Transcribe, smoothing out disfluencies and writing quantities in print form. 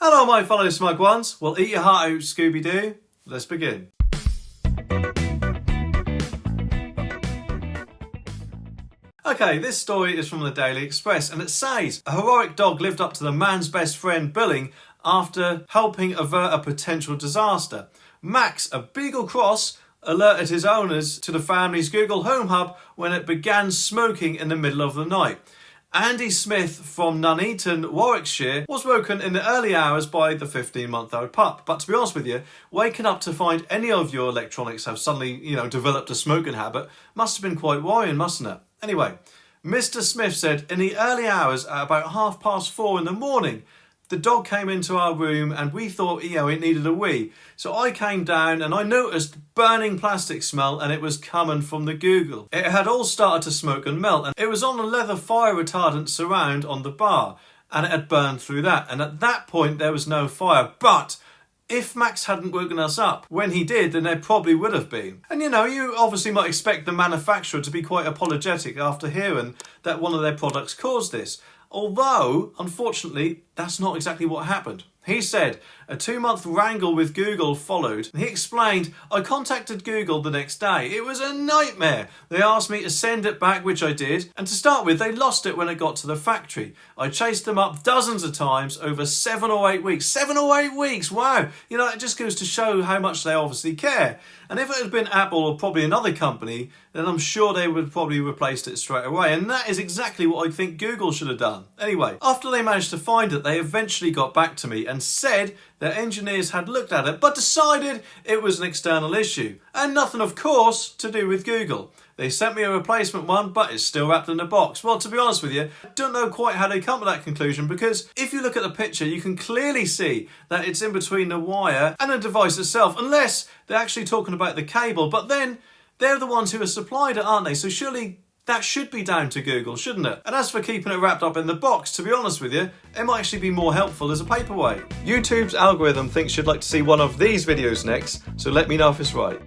Hello my fellow smug ones, well eat your heart out Scooby-Doo, let's begin. Okay, this story is from the Daily Express and it says, a heroic dog lived up to the man's best friend billing after helping avert a potential disaster. Max, a Beagle Cross, alerted his owners to the family's Google Home Hub when it began smoking in the middle of the night. Andy Smith from Nuneaton, Warwickshire, was woken in the early hours by the 15-month-old pup. But to be honest with you, waking up to find any of your electronics have suddenly, developed a smoking habit must have been quite worrying, mustn't it? Anyway, Mr. Smith said, in the early hours at about 4:30 in the morning, the dog came into our room and we thought, it needed a wee. So I came down and I noticed burning plastic smell and it was coming from the Google. It had all started to smoke and melt and it was on a leather fire retardant surround on the bar and it had burned through that. And at that point there was no fire. But if Max hadn't woken us up when he did, then there probably would have been. And you obviously might expect the manufacturer to be quite apologetic after hearing that one of their products caused this. Although, unfortunately, that's not exactly what happened. He said a 2-month wrangle with Google followed. He explained, I contacted Google the next day. It was a nightmare. They asked me to send it back, which I did. And to start with, they lost it when it got to the factory. I chased them up dozens of times over 7 or 8 weeks. 7 or 8 weeks, wow. It just goes to show how much they obviously care. And if it had been Apple or probably another company, then I'm sure they would have probably replaced it straight away. And that is exactly what I think Google should have done. Anyway, after they managed to find it, they eventually got back to me and said their engineers had looked at it but decided it was an external issue and nothing, of course, to do with Google. They sent me a replacement one, but it's still wrapped in a box. Well, to be honest with you, I don't know quite how they come to that conclusion, because if you look at the picture, you can clearly see that it's in between the wire and the device itself, unless they're actually talking about the cable. But then they're the ones who have supplied it, aren't they? So surely that should be down to Google, shouldn't it? And as for keeping it wrapped up in the box, to be honest with you, it might actually be more helpful as a paperweight. YouTube's algorithm thinks you'd like to see one of these videos next, so let me know if it's right.